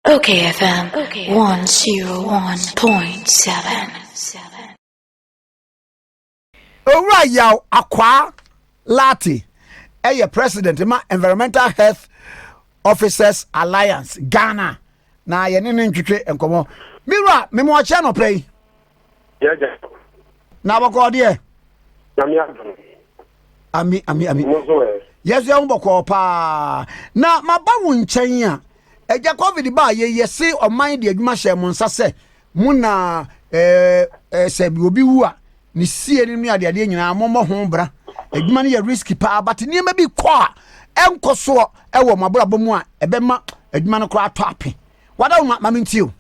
Okay, FM. Okay. 101.7. Owura yaw akwa lati president ma Environmental Health Officers Alliance Ghana na ye ne ntwetwe enkomo mirwa memo acha no pay Yeah. na bako de ami yes ya mboko pa na maba wo nchen a eja covid ba ye yesi oman de adwuma hye mo nsa se mu na se bi obi wu a ni sie ni ade ade nyina mo ho bra adwuma no ye risky pa but ni ma bi kɔ a enkoso ewo mabrabo mu a ebema adwuma no kɔ ato ape wada wo ma mentio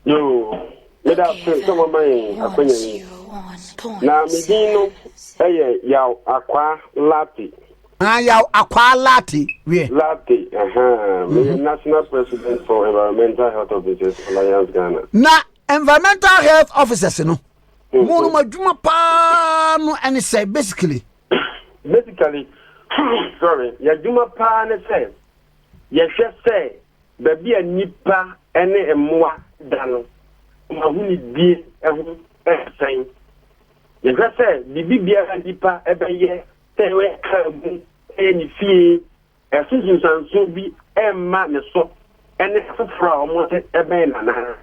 yo me da so mama yin akwanya na me din no yaw akwa lati yaw akwa lati we lati me national president for Environmental Health Officers Alliance Ghana na Environmental Health Officers no mo no madwuma pa no and say basically sorry ya dwuma pa ne say ya hwɛ sɛ baabi a nipa ene emmoa da no ma huni die ehu ɛsɛn ya hwɛ sɛ bibi biara nipa ɛbɛyɛ sɛ we ka mu ni fie ɛsusunsanso bi ɛmma ne so ɛne foforo a ɔmo sɛ ɛbɛn nana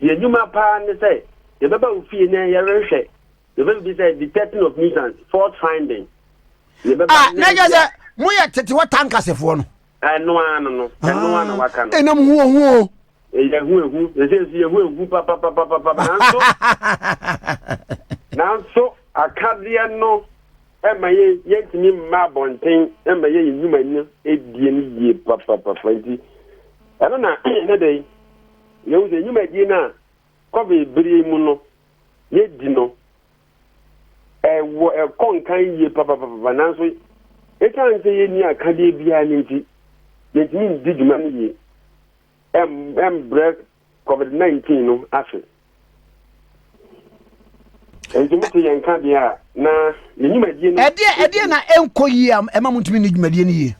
ya dwuma pa ne sɛ ya bɛba wo fie ne ya rehwɛ ya bɛba bi sɛ detecting of nuisance fault finding na jaza mu ya tete wa tankasefo no no na waka no enam hu ya hu ye hu papa nanso akadea no emaye yentimi ma bonten emaye yinuma ni edie ni ye papa nti eno na ne dey ye wo yinuma die na ko be biri mu no ye di no wo konkan ye papa nanso e kan se ye ni akadea bia ni nti yentimi di djuma ni ye break COVID-19 no afi enjumti yanka bia na yenyumadie no ede na enko yi am ema muntumi ni djumadie ni yi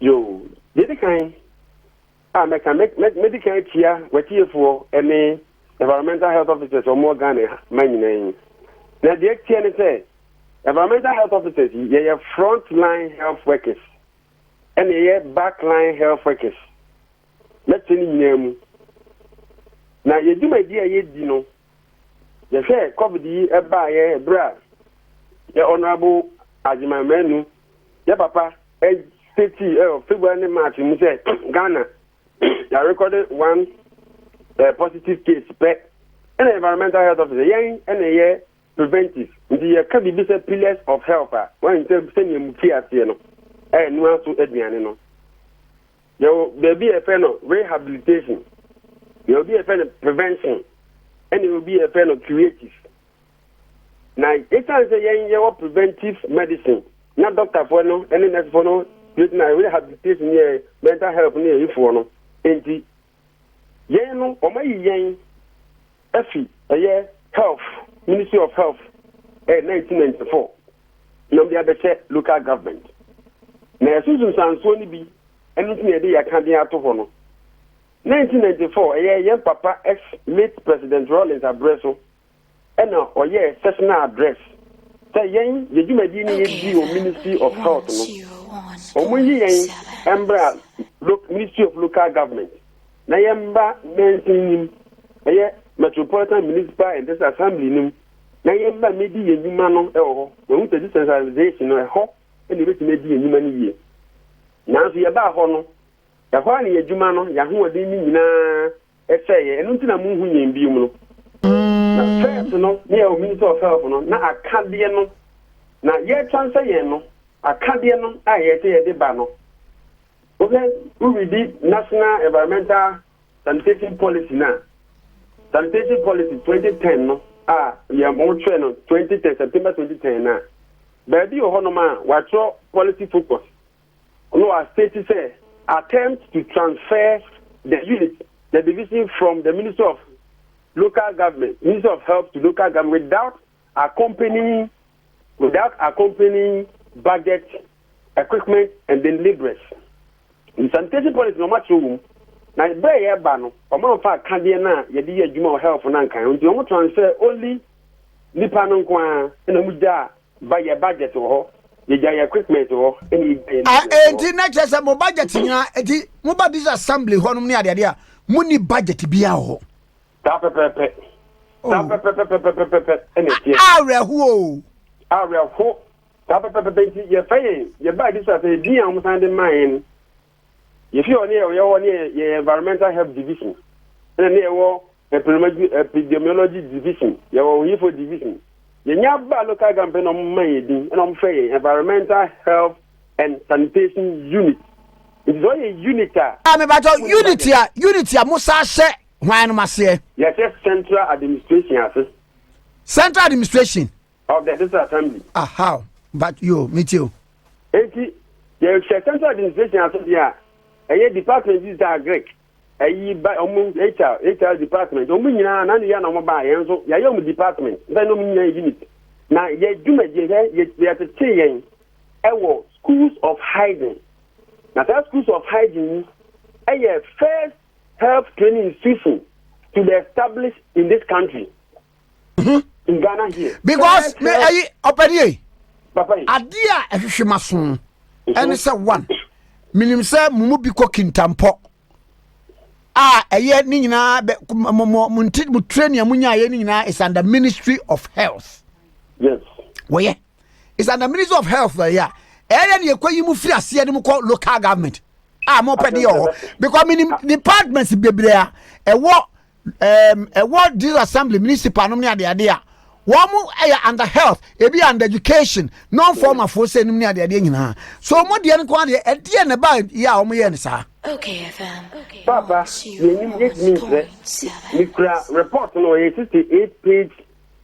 yo de kan meka medical tia watiefo ene Environmental Health Officers or more Ghana manyina na de tia ne say Environmental Health Officers ye front line health workers and ye back line health workers let's say nyinamu na yejumadie ye di no ye say covid yi eba ye bra ye honorable Ajimamenu ye papa state February and March mu say Ghana ya recorded one positive case per and Environmental Health Officer yen and ye preventive the can be say pillars of health when you say you mutia no no aso aduane no yo baby e fe no rehabilitation yo be e fe no prevention and it will be a fan of creative. Now, it can say you preventive medicine. Not doctor for no, any nurse for no, rehabilitation here, mental health near you for no. And the yen or my yen, EFI, a year health, Ministry of Health, 1994. No, the other local government. Now, Susan Sansoni be anything a day I can't be out of no. 1994, a young papa ex-late President Rawlings Abreso, and sessional address. Say, yen, the Jumadini Ministry of Health, Embra, Ministry of Local Government. Nayamba, mentioning a Metropolitan Municipal and this Assembly. Nayamba, maybe a human or when the decentralization or a hawk, and the rich may be a human year. Now, the about honor. Ya kwa ni ejuma no ya ho odi ni nyina efeye enu ntina mu hu nyem bi mu no na first no ne o Minister of Health no na akade no na ye transfer ye no akade no a ye te ye de ba no okay we did National Environmental Sanitation Policy na Sanitation Policy 2010 no ya mo twe no 2010 September 2010 na ba bi o hono ma wa tro policy focus no a state say attempt to transfer the unit, the division from the Ministry of Local Government, Ministry of Health to local government without accompanying budget, equipment, and then laborers. In sanitation policy, no matter whom, na bre ye ba no o ma fa kade na ye de adwuma health na nkan nti o transfer only nipa no kwa na mu da ba ye budget ho ye ja ye equipment ho enti na chese mo budget nya enti mo ba this assembly ho no ne ade ade a mo ni budget bia ho ta pepepe ta pepepe ene areho ta pepepe ye fayin ye ba this as a dia mo san de mine ye fi oni ye environmental health division ene ne wo epidemiology division ye wo info division ye nya ba local government no man din ene o fe environmental health and sanitation unit it is all a unit me ba to unity a musa hye hwan no mase yes central administration central administration of the district assembly how but me too enti ye central administration assembly a department is that Greek by HR department nyina na ya na mo ba yen so ya yom department then no nyina unit na ye dwuma ye tete yen ewo schools of hygiene na that schools of hygiene first health training institution to be established in this country in Ghana here because me opedi papa adia ehwehwemaso ene se one minim se mumu bi ko kintampo eye ni nyina mu training amunya ye ni nyina is under Ministry of Health. Yes. Well, it's under Ministry of Health yeah. Eye ni ekwayi mu free ase ni mu ko local government. Mo pedi yo because minim departments bebre ewo this assembly municipal no ni ade a womu under health ebi under education non formal for say nim ni ade nyina so mo de nko ade e ne ba ya omo ye ne sa Okay, FM. Okay. Papa, report no 68-page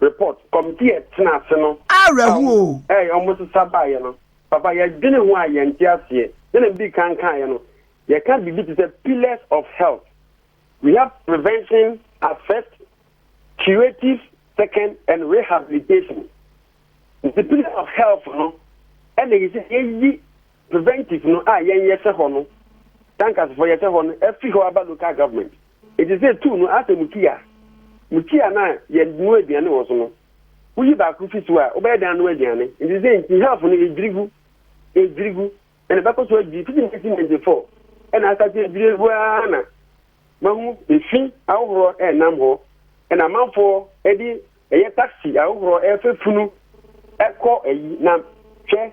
report committee tenase no arehu almost sabaye no papa ya dine ho ayanti ase na bi kan no you can be the pillars of health. We have prevention as first, curative second, and rehabilitation. The pillars of health no and they say preventive no no thank us for your every about local government. It is a two no as a mukia na ye no aduane wo so no wuyi ba ku fiswa obey dan no aduane it is a health no edrigu and ba ko so agi 1994 and asa ti edrigu ana mahu efi aworo nam ho and amanfo edi eye taxi aworo efefunu eko eyi na hwe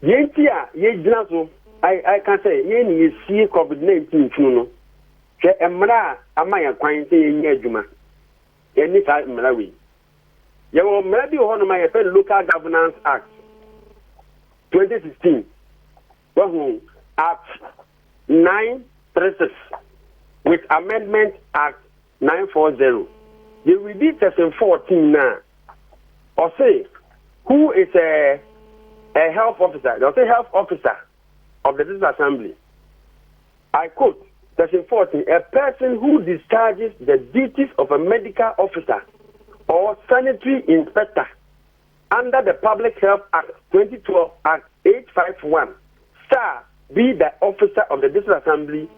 yenti a ye gina so I can say ye ni see COVID-19 funu no hwe emra amaya kwan se ye nya adwuma ye ni ka emra we ye wo mra bi ho no ma ye fe Local Governance Act 2016 wahu Act 936 with Amendment Act 940 you will be section 14 now or say who is a health officer they'll say health officer of the District Assembly. I quote, Section 14, a person who discharges the duties of a medical officer or sanitary inspector under the Public Health Act 2012 Act 851 shall be the officer of the District Assembly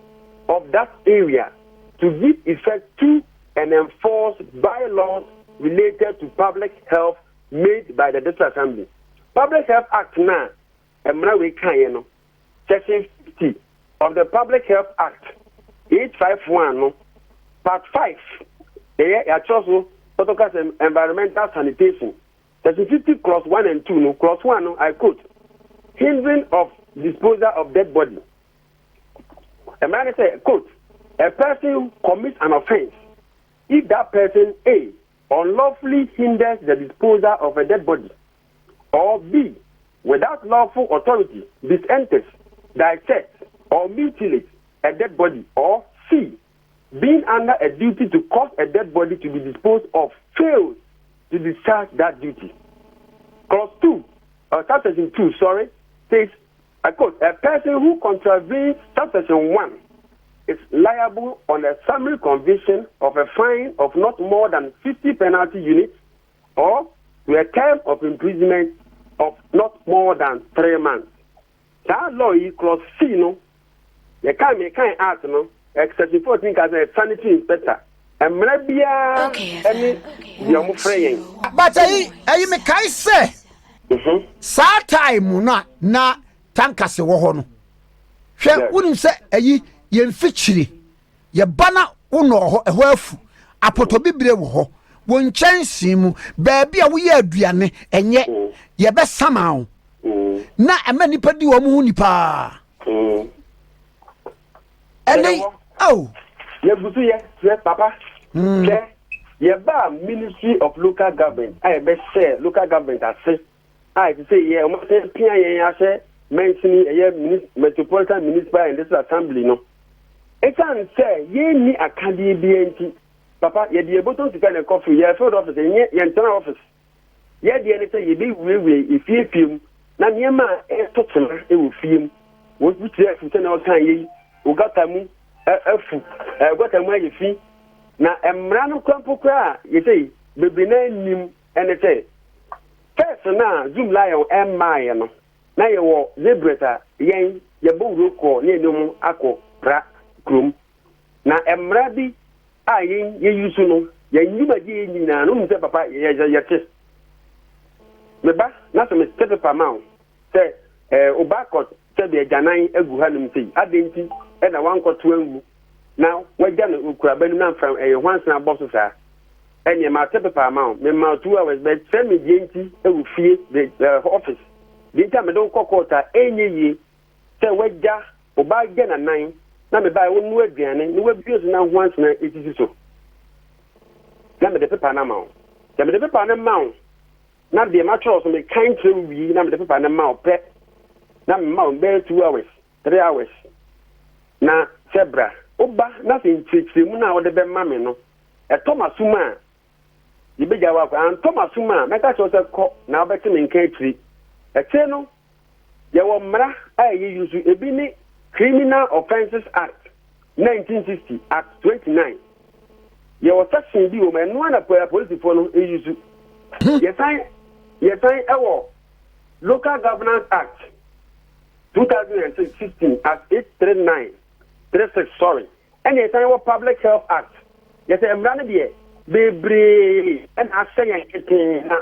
of that area to give effect to and enforce bylaws related to public health made by the District Assembly. Public Health Act now, Section 50 of the Public Health Act 851, Part 5, also protocols environmental sanitation. Section 50, Clause 1 and 2, Clause 1, I quote, hindering of disposal of dead body. A man says, quote, a person commits an offense if that person A unlawfully hinders the disposal of a dead body, or B, without lawful authority, disenters, dissect or mutilate a dead body, or C, being under a duty to cause a dead body to be disposed of, fails to discharge that duty. Clause 2, subsection 2, says, I quote, a person who contravenes subsection 1 is liable on a summary conviction of a fine of not more than 50 penalty units or to a term of imprisonment of not more than 3 months. That law is clause C, no? You can't act, no? section 14 ka say sanitary inspector emra bia any the omo frey but ayi me kai say sa time na tankase wo ho no hwe wonim se ayi ye mfikyire ye bana wono ho eho afu apoto bibre wo ho wo nchansi mu ba bia wo ye aduane enye ye be sama wo na ema nipa di wo mu nipa ele oh ye busu ye papa ye ba Ministry of Local Government I be share local government ase I say ye o ma say pia ye ya say mentioning ye metropolitan municipal and this assembly no it can say ye ni akade bi enti papa ye de bottom to kind of coffee ye field office ye internal office ye de any say ye be we efiem na niema e totena e wo fiem wo bitire fu na o kan ye o gata mu afu gata mu aye fi na emra no kwampo kra ye say bebre na nim ene say first na zoom lion emma no na ye wo zebreta yen ye bowro ko ne enum akọ ra krom na emra bi a yen ye yusu no ye nyuma je nyina no mse papa ye te meba na so me step pa ma say obakọ se be janan agu hanum sei adenti e na wankoto angu na wagya no okura banu na mfram hwansa bosso sa enye ma step pa ma me ma 2 hours be send me dienti agu fie the office dinta me don kokota enye yi se wagya obagya na nan na me ba wonu aduane ni wabios na hwansa na etisi so na me de pepa na ma ya me de pepa na ma na de ma chọ so me kan tre wi na me de pepa na ma pe na me ma be 2 hours 3 hours na sebra oba na se nchichire mu na wo de be ma me no e tomasuma ye be jawa ko an tomasuma me ka chọ se ko na obeti me nkan tri e che no ye wo mra ayi yusu ebi ni Criminal Offences Act 1960 Act 29 ye wo section bi o me no na police for no e yusu yes I ewo Local Governance Act 2016 Act 839 36 sorry and yes I Public Health Act yes I am running there bebre and asanya etin na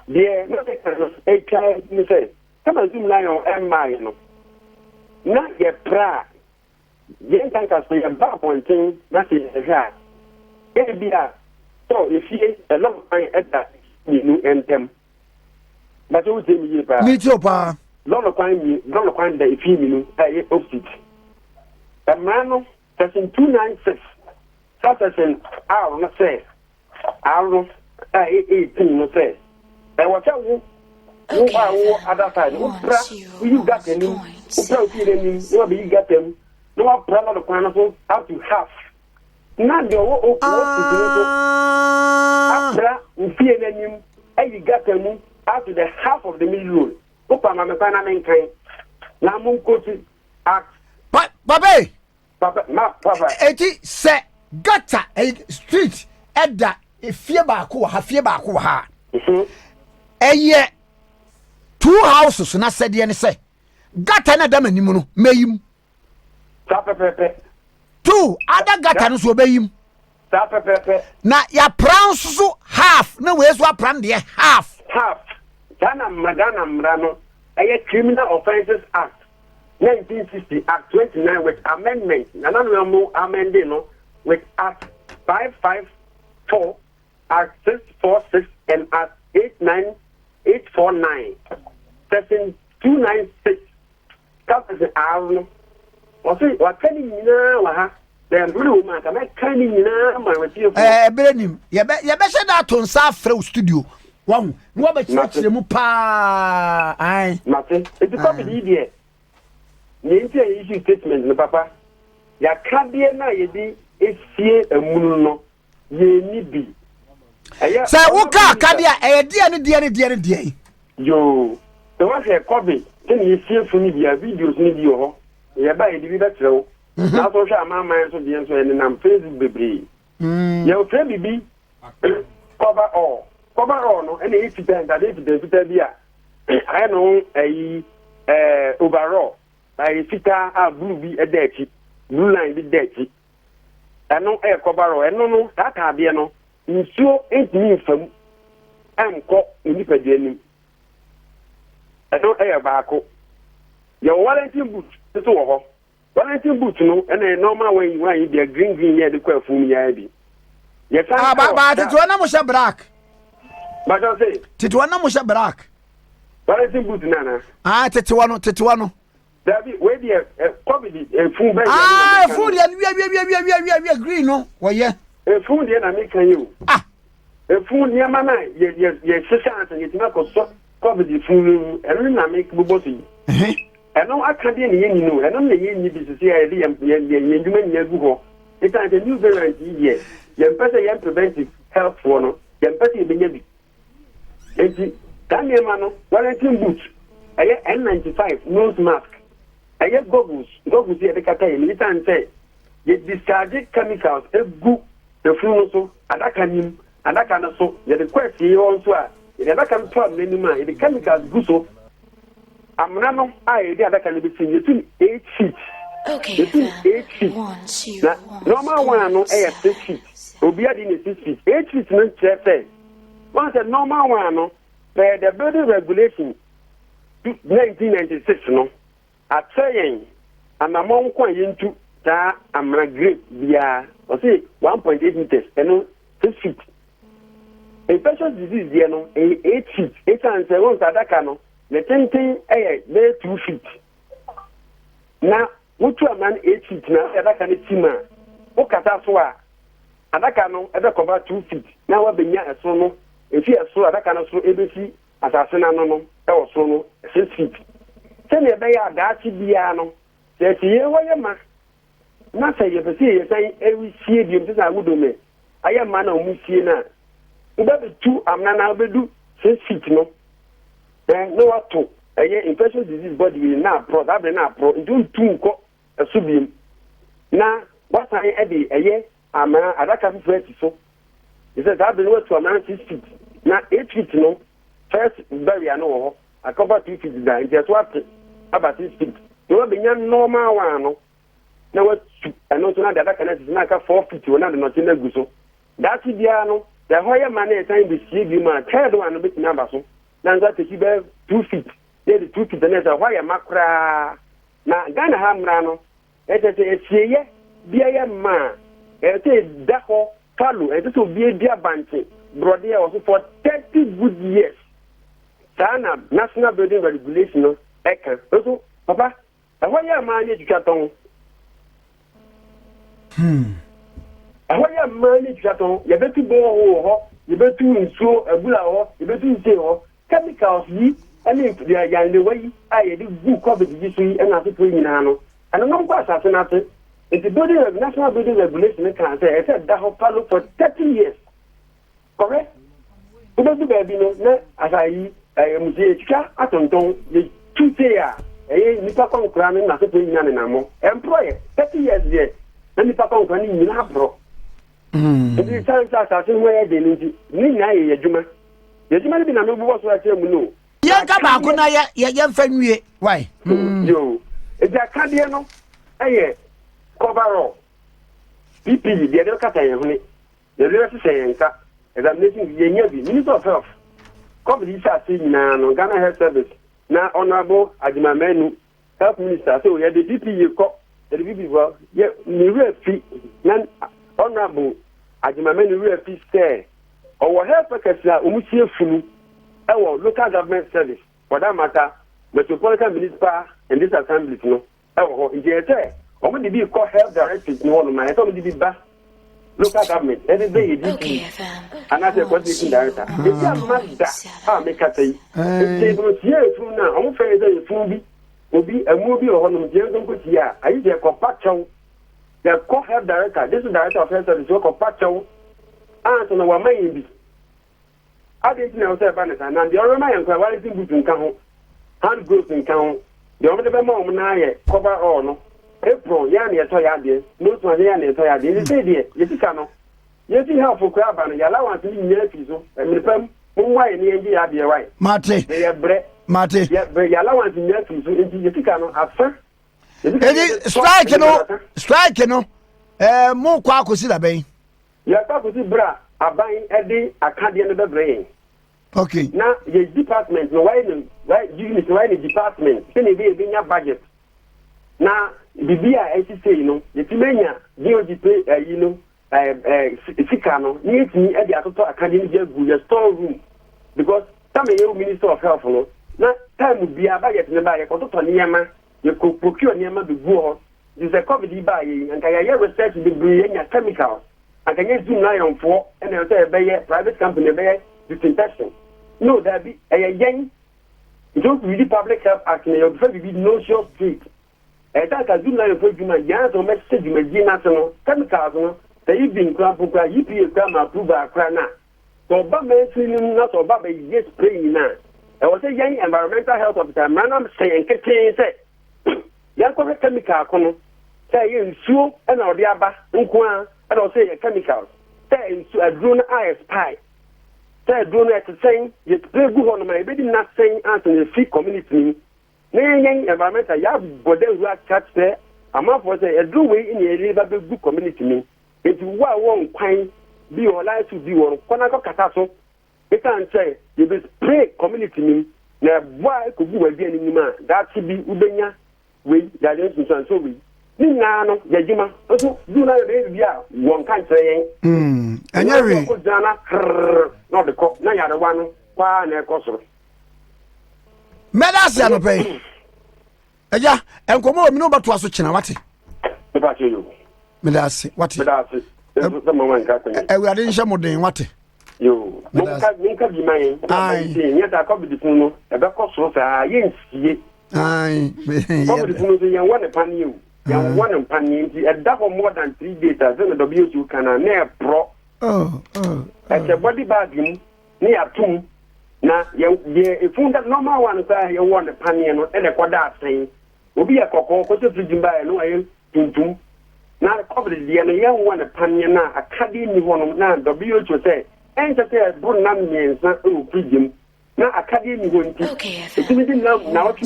there no take a child me say come on zoom line on emma you know na ye pra ye tanka so ye ba pontin na se ja e bia so if you a long time at that you entem but you tell me pa me too pa long time da if you e opposite amano section 296 section R no say R 18 no say e wa cha wo other side you got any you be got them no problem the plan so up to half na de wo after we fear them you got them up to the half of the million opa ma me na men kan na mun ko ti act papa eti se gata street eda efie ba ko ha eye 2 houses na sede ne se gata na dama nimu no meyim pepe 2 ada gata no so beyim pepe na ya prounce so half na we so apran de half dana mrano Criminal Offences Act 1960 Act 29 with amendment na no mo amended no with Act 554 Act 646 and Act 849 Section 296 Captain Arno o say wa kani nyina wa ha dem blue man ka me kani nyina ma we tie berenim ye be she da to nsa afre studio wan no ba chire mu pa ai mate it is come the idea ni ntia issue statement no papa ya kadie na ye di esie amunu no ye ni bi say wo ka kadie e die yo the one here COVID then you see from the videos ni bi ho ye ba ye di bi betreo na so hwa mama so de so ene na Facebook bebre ye o tre bibi cover all no ene it depend that if the bi a I know overall I fita a blue bi e da chi blue line bi dechi eno e kobaro eno no tatabie no nsuo entimi mfam amko onipadua nim eno e baako ye warranty boot so wo ho warranty boot no ena normal when you be green here the kwafum ya bi ye kan ba tituwa na mo sha black ba do say tituwa na mo sha black warranty boot nana tituwa no Dabi we dey covid fun be fun dey we green no wo ye fun dey na me kan you fun dey ma na ye sisa anse ye tina ko so covid fun enu na me bubo so yi enu aka dey ne yen no enu na yen ni bi sisi ya dey ye nduma ni agu ho it is a new variant here ye mpese ye preventive health for no ye mpese be nya bi enti kan ne ma no warranty boot aye N95 nose mask aye goggles here the kata ye militant say ye discharge chemicals egu the flu so adaka nim adaka na so ye the quest ye also a ye adaka to am nenu ma ye the chemicals gu so amna no aye the adaka ne be tin ye tun 8 feet Okay, FM. na normal one no aye 6 feet obi adi ne 6 feet 8 feet no chefe once a normal one no per the building regulation 1996 no atsayen anamon kwa yintu ta amra grade bia o say 1.8 meters eno 6 feet infectious disease there no 8 feet 8 and 7 sadaka no the tenten 2 feet na mutu aman 8 feet na sadaka ne tima o kata so a adaka no ebe cover 2 feet na wa benya eso no efi eso adaka no so ebesi asase na no e so no 6 feet sene be ya dachi bia no se tie woye ma na se ye pese ye san ewi sie bi mtesa agudome aye ma na omu sie na ube be tu amna na obedu 6 feet no no wato aye infectious disease body na pro that be na pro ndu tu nko esubiem na wasan e de aye ama adaka fu eti so he said that be no to amna 6 feet na 8 feet no first barrier no ho a cover 2 feet da just what about 6 feet no be nya normal one no na what no so na da ka na ka 4 feet wona de no tin agu so that bia no the hoye man e time be see bi ma third one no be tin aba so na nza te be 2 feet dey 2 feet na za hoye makra na Ghana ha mra no e te esieye bia ye ma e te da ho kalu e te so bia banche brother was for 30 good years sana national building regulation no eka so papa ahoya ma ni educaton ahoya ma ni educaton ye betu bo ho ye betu nsuo agula ho ye betu nse ho chemicals yi ani ya le wayi aye di gu covid ji so yi na so nyina no ana no kwa asase na te the building national building regulation can say it that ho follow for 30 years correct ubedu baby no na asayi muzie chika atonton ye tute ya nipa konkura ne na so nyina ne namo employer 30 years there na nipa konkura ne nyina bro ebi sa se ho ye de ni na ye adwuma ne bi na no bo so ache mu no ye ka ba ko na ye mfa nwie why yo ebi akade no cover PPE de de kata ye hune de de se yenka examination ye nya bi minister of health COVID is nyina no Ghana Health Service na honorable Adimamenu health minister so ye the PPE ko the PPE well ye ni refi na honorable Adimamenu refi say our health workers na umusie funu our local government service for that matter metropolitan municipal and this assembly no ho ije omo di bi call health directors no no my so di bi ba local government every day Okay, and as a coordinating director if you are mad make us say they go see fu na omo fe dey fu bi obi amu bi o hono je nko ti a ayi je ko pacho the call health director this is director of health service ko pacho and no wa man bi adenti na o say ba na na the oroma yan kwa wale tin butu nka ho hand gloves nka ho the omo de be ma omo na ye cover all no April ya na eto ya de no to ya na eto ya de ni say de ye sika no ye ti help for aba no ya allowance ni nyina fi so me pam mo wai ni enji ya de wai mate ye bre mate ye allowance nyina fi so enji ye sika no afa strike no mo kwa akosi da ben ya ta ko si bra aban e de akade no bebre okay na ye department no why unit why the department say ne be nya budget na bibia e say no ye timenya DOG you know sika no ni etimi e de atoto akade ni je gu ye store room because time you minister of health no na time bia budget ne ba ye ko to ni yema ye ko procure ni yema be gu ho this a covid ba ye anka ye research be bre nya chemicals anka ye zoom na yon fo e na say be ye private company be ye disinfection no that be a yen it don't really public health act na you prefer be no show street e da ka zoom na yon fo juma ya so message juma ji na so chemicals no they been cramp kwa EPA kwa ma approve akra na so ba me sinin na so ba be yes spray na e was say yen environmental health officer man am say enketin say yan ko chemical kono say yen suo e na odi aba nko a e na say chemicals say nsu aduro na spy say aduro na say ye spray gu hono ma e be di na say anto the free community ni yen environmental ya bode ru catch say ama for say aduro we in ye ba be gu community ni eti wa won kwan bi o lai to bi won kona ko kata so e kan say ye be spray community ni na wa ko gu wa bi ani ma that be ubenya we ya le nsun so we ni na no ya juma so du na be bi a won kan say anya we ko jana no de ko na ya de wa no kwa na ko so medasi ano pe eja enkomo mi no bato aso kina wate e ba che yo medasi wate medasi so mo man ka kwani we ade nhye moden wate yo nka bi mai ni ta ko bi fun no e be ko so fa ye nsie ai ko bi fun so ye won pan you ye won pan you nti e da for more than 3 days as in the WHO kana na e pro e body bag mu ni atum na ye fun that normal one say ye won pan you no e le ko da asen obi e kokko ko se fridge ba e no aye tuntum na covid dia no ye won pan you na akade ni hono na WHO say enter bro na miensa o fridge na akade ni wonti etimi na watu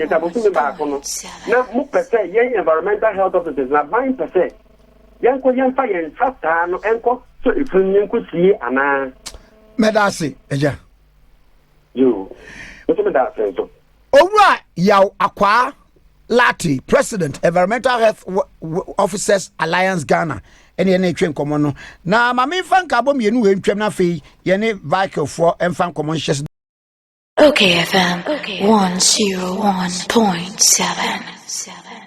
ta bo tumi ba kono na mu pese yen environmental health officers na 9% yen ko yen fa yen fata no enko so ifun yen ko sie ana medasi eja yo so me da senso owura yaw akwa Lati, President, Environmental Health Officers Alliance Ghana, any train common. Now, my main fan carbon, you know, in Tremna fee, any vehicle for and fan common. Okay, FM 101.77.